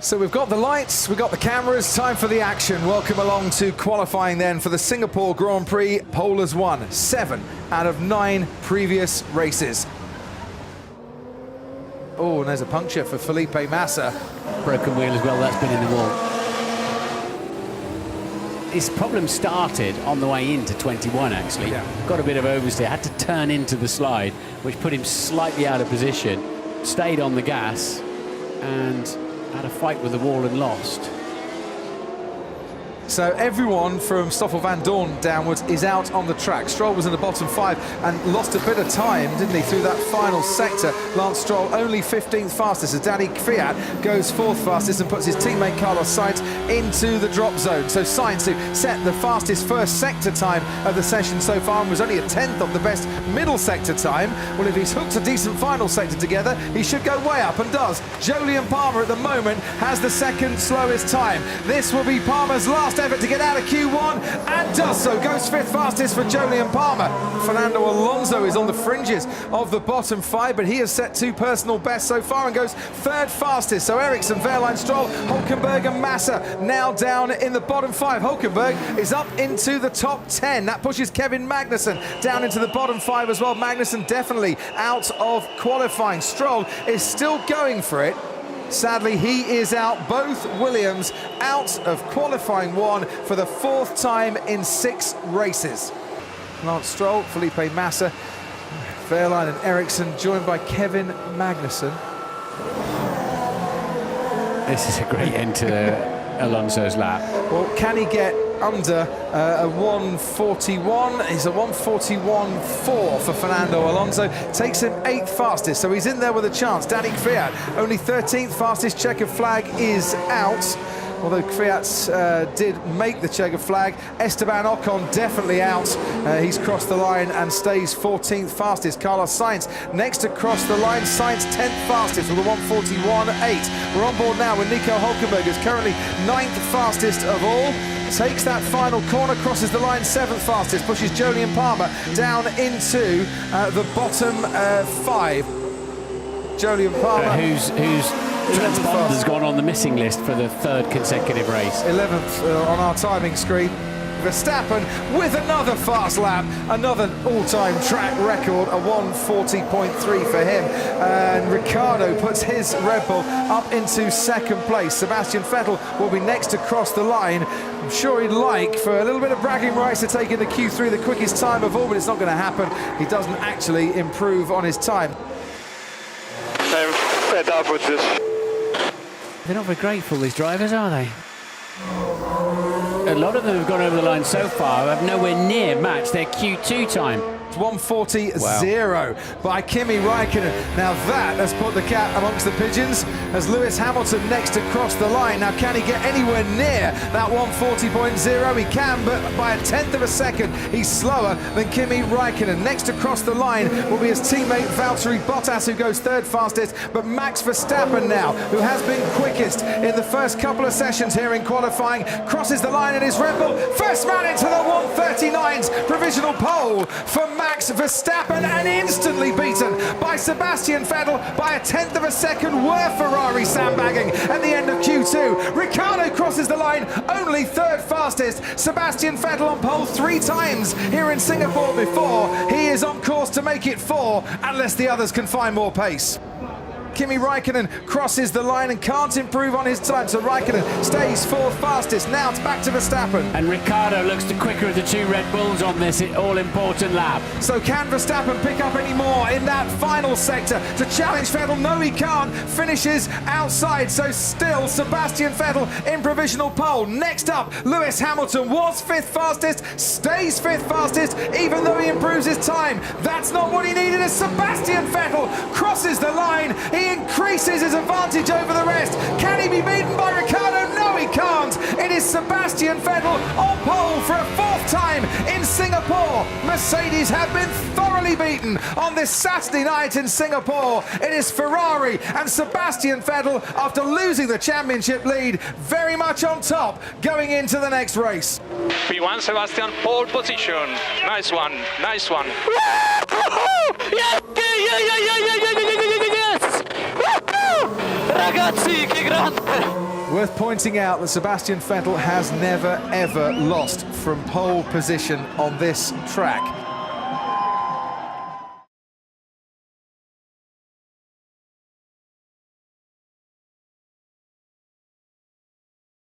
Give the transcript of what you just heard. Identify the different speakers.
Speaker 1: So we've got the lights, we've got the cameras, time for the action. Welcome along to qualifying then for the Singapore Grand Prix. Pole has won 7 out of 9 previous races. Oh, and there's a puncture for Felipe Massa.
Speaker 2: Broken wheel as well, that's been in the wall. His problem started on the way into 21, actually.
Speaker 1: Yeah.
Speaker 2: Got a bit of oversteer, had to turn into the slide, which put him slightly out of position, stayed on the gas, and had a fight with the wall and lost.
Speaker 1: So everyone from Stoffel van Dorn downwards is out on the track. Stroll was in the bottom 5 and lost a bit of time, didn't he, through that final sector. Lance Stroll only 15th fastest as Danny Kvyat goes 4th fastest and puts his teammate Carlos Sainz into the drop zone. So Sainz, who set the fastest first sector time of the session so far and was only a 10th of the best middle sector time. Well, if he's hooked a decent final sector together, he should go way up, and does. Jolyon Palmer at the moment has the second slowest time. This will be Palmer's last effort to get out of Q1, and does so. Goes 5th fastest for Jolyon Palmer. Fernando Alonso is on the fringes of the bottom 5, but he has set 2 personal bests so far and goes 3rd fastest. So Ericsson, Wehrlein, Stroll, Hulkenberg and Massa now down in the bottom 5. Hulkenberg is up into the top 10. That pushes Kevin Magnussen down into the bottom 5 as well. Magnussen definitely out of qualifying. Stroll is still going for it. Sadly, he is out. Both Williams out of qualifying 1 for the 4th time in 6 races. Lance Stroll, Felipe Massa, Wehrlein and Ericsson, joined by Kevin Magnussen.
Speaker 2: This is a great end to Alonso's lap.
Speaker 1: Well, can he get under a 141? He's a 141.4 for Fernando Alonso. Takes him 8th fastest, so he's in there with a chance. Danny Kvyat, only 13th fastest. Checkered flag is out. Although Kvyat did make the checkered flag. Esteban Ocon definitely out. He's crossed the line and stays 14th fastest. Carlos Sainz next to cross the line. Sainz 10th fastest with a 141.8. We're on board now with Nico Hulkenberg, who's currently 9th fastest of all. Takes that final corner, crosses the line 7th fastest, pushes Jolyon Palmer down into the bottom 5. Jolyon Palmer,
Speaker 2: whose transponder has gone on the missing list for the 3rd consecutive race.
Speaker 1: 11th on our timing screen. Verstappen with another fast lap, another all-time track record, a 140.3 for him. And Ricciardo puts his Red Bull up into 2nd place. Sebastian Vettel will be next to cross the line. I'm sure he'd like for a little bit of bragging rights to take in the Q3, the quickest time of all, but it's not going to happen. He doesn't actually improve on his time.
Speaker 3: I'm fed up with this.
Speaker 2: They're not very grateful, these drivers, are they? A lot of them have gone over the line so far, have nowhere near matched their Q2 time.
Speaker 1: 140.0 by Kimi Räikkönen. Now that has put the cat amongst the pigeons as Lewis Hamilton next to cross the line. Now can he get anywhere near that 140.0? He can, but by a 10th of a second he's slower than Kimi Räikkönen. Next to cross the line will be his teammate Valtteri Bottas, who goes 3rd fastest, but Max Verstappen now, who has been quickest in the first couple of sessions here in qualifying, crosses the line in his Red Bull. First man into the 139's provisional pole for Max Verstappen, and instantly beaten by Sebastian Vettel by a 10th of a second. Were Ferrari sandbagging at the end of Q2. Ricciardo crosses the line, only 3rd fastest. Sebastian Vettel on pole 3 times here in Singapore before. He is on course to make it 4, unless the others can find more pace. Kimi Räikkönen crosses the line and can't improve on his time, so Räikkönen stays 4th fastest. Now it's back to Verstappen.
Speaker 2: And Ricciardo looks the quicker of the 2 Red Bulls on this all-important lap.
Speaker 1: So can Verstappen pick up any more in that final sector to challenge Vettel? No, he can't. Finishes outside, so still Sebastian Vettel in provisional pole. Next up, Lewis Hamilton was 5th fastest, stays 5th fastest, even though he improves his time. That's not what he needed as Sebastian Vettel crosses the line. He increases his advantage over the rest. Can he be beaten by Ricciardo? No, he can't. It is Sebastian Vettel on pole for a 4th time in Singapore. Mercedes have been thoroughly beaten on this Saturday night in Singapore. It is Ferrari and Sebastian Vettel, after losing the championship lead, very much on top going into the next race.
Speaker 3: P1 Sebastian, pole position. Nice one, nice one.
Speaker 4: Yes! Ragazzi, che grande!
Speaker 1: Worth pointing out that Sebastian Vettel has never, ever lost from pole position on this track.